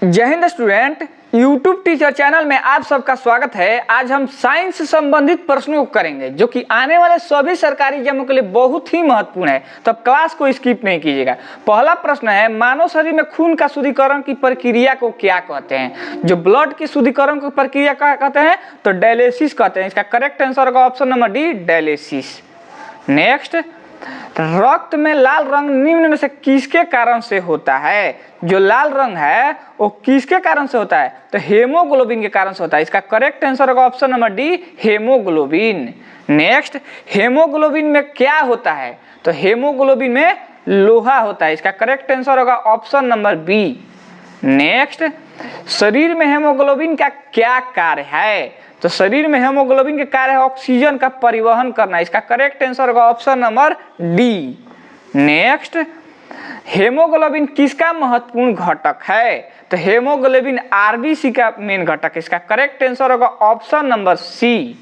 जय Hind student, YouTube teacher channel में आप सबका स्वागत है। आज हम साइंस से संबंधित प्रश्नों को करेंगे जो कि आने वाले सभी सरकारी एग्जामों के लिए बहुत ही महत्वपूर्ण है, तो क्लास को स्किप नहीं कीजिएगा। पहला प्रश्न है, मानव शरीर में खून का शुद्धिकरण की प्रक्रिया को क्या कहते हैं? जो ब्लड की शुद्धिकरण की प्रक्रिया क्या कहते हैं? तो डायलिसिस कहते हैं। इसका करेक्ट आंसर होगा option number D, dialysis. Next, रक्त में लाल रंग निम्न में से किसके कारण से होता है? जो लाल रंग है वो किसके कारण से होता है? तो हेमोग्लोबिन के कारण से होता है। इसका करेक्ट आंसर होगा option number D, haemoglobin. Next, haemoglobin में क्या होता है? तो हेमोग्लोबिन में लोहा होता है। इसका करेक्ट आंसर होगा ऑप्शन नंबर बी। नेक्स्ट, शरीर में हेमोग्लोबिन का क्या कार्य है? तो शरीर में हेमोग्लोबिन के कार्य है ऑक्सीजन का परिवहन करना। इसका करेक्ट आंसर होगा option number D. Next, haemoglobin किसका महत्वपूर्ण घटक है? तो हेमोग्लोबिन आरबीसी का मेन घटक। इसका करेक्ट आंसर होगा ऑप्शन नंबर सी।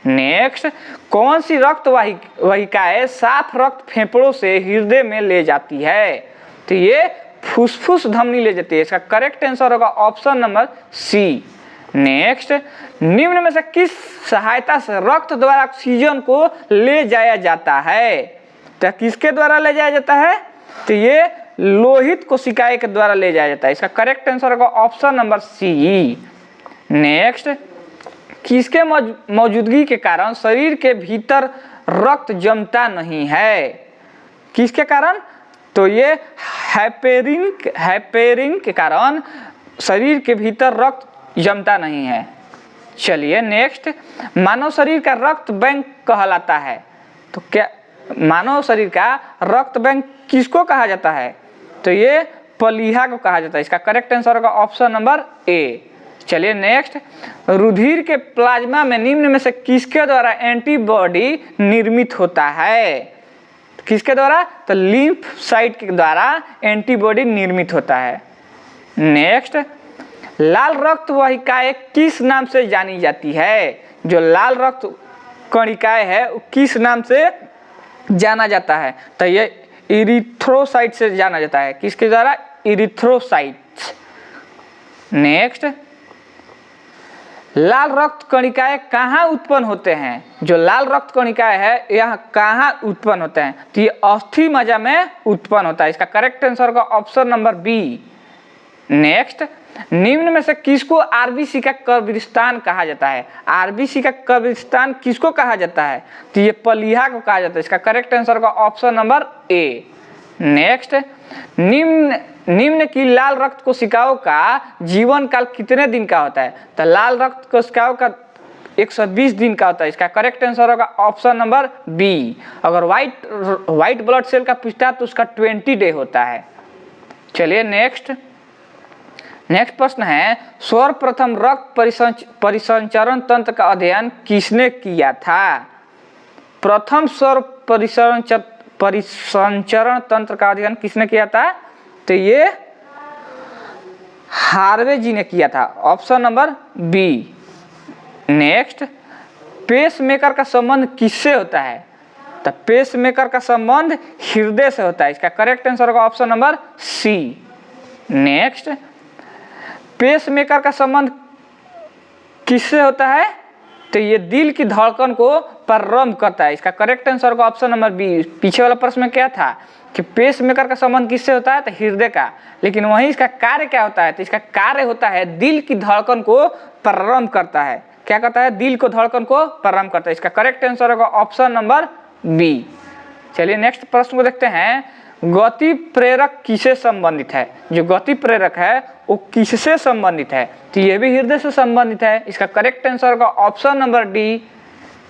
नेक्स्ट, कौन सी रक्त वाहिकाएं साफ रक्त फेफड़ों से हृदय में ले जाती है? तो ये फुसफुस धमनी ले जाती है। इसका करेक्ट आंसर होगा ऑप्शन नंबर सी। नेक्स्ट, निम्न में से किस सहायता से रक्त द्वारा ऑक्सीजन को ले जाया जाता है? तो किसके द्वारा ले जाया जाता है? तो ये लोहित कोशिकाएं के द्वारा ले जाया जाता है। इसका करेक्ट आंसर होगा ऑप्शन नंबर सी। नेक्स्ट, किसके मौजूदगी के कारण शरीर के भीतर रक्त जमता नहीं है? किसके कारण? तो ये हाइपेरिन के कारण शरीर के भीतर रक्त जमता नहीं है। चलिए नेक्स्ट, मानव शरीर का रक्त बैंक कहलाता है। तो क्या मानव शरीर का रक्त बैंक किसको कहा जाता है? तो ये प्लीहा को कहा जाता है। इसका करेक्ट आंसर होगा ऑप्शन नंबर ए। चलिए नेक्स्ट, रुधिर के प्लाज्मा में निम्न में से किसके द्वारा एंटीबॉडी निर्मित होता है? किसके द्वारा? तो लिम्फोसाइट के द्वारा एंटीबॉडी निर्मित होता है। नेक्स्ट, लाल रक्त वाहिकाएं किस नाम से जानी जाती है? जो लाल रक्त कणिकाएं है वो किस नाम से जाना जाता है? तो ये इरिथ्रोसाइट से जाना जाता है। किसके द्वारा? इरिथ्रोसाइट। नेक्स्ट, लाल रक्त कणिकाएं कहाँ उत्पन्न होते हैं? जो लाल रक्त कणिकाएं है यह कहाँ उत्पन्न होते हैं? तो ये अस्थि मज्जा में उत्पन्न होता है। इसका करेक्ट आंसर होगा ऑप्शन नंबर बी। नेक्स्ट, निम्न में से किसको आरबीसी का कब्रिस्तान कहा जाता है? आरबीसी का कब्रिस्तान किसको कहा जाता है? तो ये प्लीहा को कहा जाता है। इसका करेक्ट आंसर होगा ऑप्शन नंबर ए। नेक्स्ट, निम्न की लाल रक्त कोशिकाओं का जीवन काल कितने दिन का होता है? तो लाल रक्त कोशिकाओं का 120 दिन का होता है। इसका करेक्ट आंसर होगा ऑप्शन नंबर बी। अगर व्हाइट ब्लड सेल का पूछता तो उसका 20 डे होता है। चलिए नेक्स्ट प्रश्न है, सर्वप्रथम रक्त परिसंचरण तंत्र का अध्ययन किसने किया था? प्रथम परिसंचरण तंत्र का अध्ययन किसने किया था? तो ये हार्वे जी ने किया था। Option number B. Next, pacemaker का संबंध किससे होता है? तो पेसमेकर का संबंध हृदय से होता है। इसका करेक्ट आंसर होगा option number C. Next, pacemaker का संबंध किससे होता है? तो ये दिल की धड़कन को प्रारंभ करता है। इसका करेक्ट आंसर होगा ऑप्शन नंबर बी। पीछे वाला प्रश्न में क्या था कि पेसमेकर का संबंध किससे होता है? तो हृदय का। लेकिन वहीं इसका कार्य क्या होता है? तो इसका कार्य होता है दिल की धड़कन को प्रारंभ करता है। क्या करता है? दिल को धड़कन को प्रारंभ करता है। इसका करेक्ट आंसर होगा ऑप्शन नंबर बी। चलिए नेक्स्ट प्रश्न को देखते हैं, गति प्रेरक किससे संबंधित है? जो गति प्रेरक है वो किससे संबंधित है? तो ये भी हृदय से संबंधित है। इसका करेक्ट आंसर होगा ऑप्शन नंबर डी।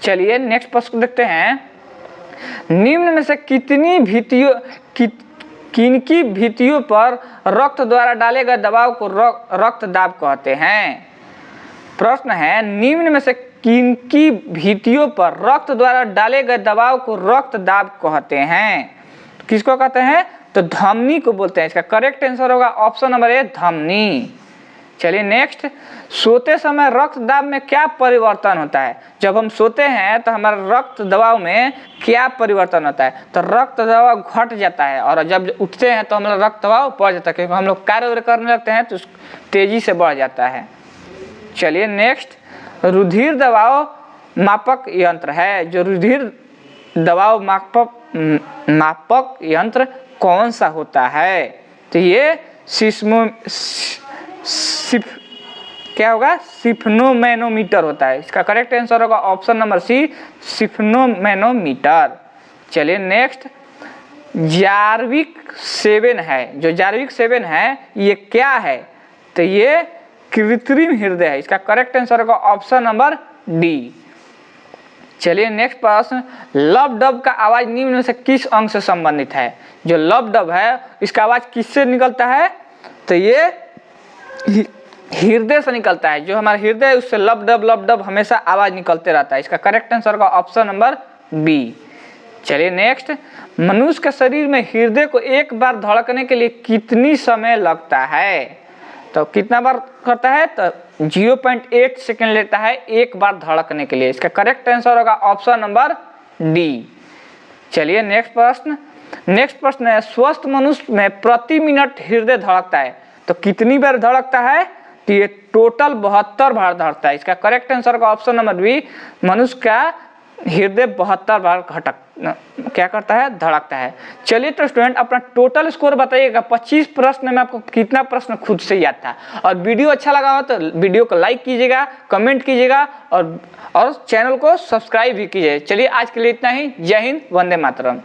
चलिए नेक्स्ट प्रश्न को देखते हैं, निम्न में से किनकी भित्तियों पर रक्त द्वारा डाले गए दबाव को रक्त दाब कहते हैं? प्रश्न है, निम्न में से किनकी भित्तियों पर रक्त द्वारा डाले गए दबाव को रक्त दाब कहते हैं? किसको कहते हैं? तो धमनी को बोलते हैं। इसका करेक्ट आंसर होगा ऑप्शन नंबर ए, धमनी। चलिए नेक्स्ट, सोते समय रक्त दाब में क्या परिवर्तन होता है? जब हम सोते हैं तो हमारा रक्त दबाव में क्या परिवर्तन होता है? तो रक्त दबाव घट जाता है, और जब उठते हैं तो हमारा रक्त दबाव बढ़ जाता है, क्योंकि हम लोग कार्य करने लगते हैं तो तेजी से बढ़ जाता है। चलिए नेक्स्ट, रुधिर दबाव मापक यंत्र है, जो रुधिर दबाव मापक यंत्र कौन सा होता है? तो ये क्या होगा? सिफ्नोमैनोमीटर होता है। इसका करेक्ट आंसर होगा ऑप्शन नंबर सी, सिफ्नोमैनोमीटर। चलिए नेक्स्ट, जार्विक 7 है, जो जार्विक 7 है ये क्या है? तो ये कृत्रिम हृदय है। इसका करेक्ट आंसर होगा ऑप्शन नंबर डी। चलिए नेक्स्ट प्रश्न, लब डब का आवाज निम्न में से किस अंग से संबंधित है? जो लब डब है इसका आवाज किससे निकलता है? तो ये हृदय से निकलता है। जो हमारा हृदय है उससे लब डब हमेशा आवाज निकलते रहता है। इसका करेक्ट आंसर होगा ऑप्शन नंबर बी। चलिए नेक्स्ट, मनुष्य के शरीर में हृदय को एक बार धड़कने के लिए कितनी समय लगता है? तो कितना बार करता है? तो 0.8 सेकेंड लेता है एक बार धड़कने के लिए। इसका करेक्ट आंसर होगा ऑप्शन नंबर डी। चलिए नेक्स्ट प्रश्न है, स्वस्थ मनुष्य में प्रति मिनट हृदय धड़कता है तो कितनी बार धड़कता है? तो ये टोटल 72 बार धड़कता है। इसका करेक्ट आंसर होगा ऑप्शन नंबर बी, मनुष्य का हृदय 72 बार धड़कता है। चलिए तो स्टूडेंट अपना टोटल स्कोर बताइएगा। 25 प्रश्न में आपको कितना प्रश्न खुद से याद था? और वीडियो अच्छा लगा हो तो वीडियो को लाइक कीजिएगा, कमेंट कीजिएगा और चैनल को सब्सक्राइब भी कीजिए। चलिए आज के लिए इतना ही। जय हिंद, वंदे मातरम।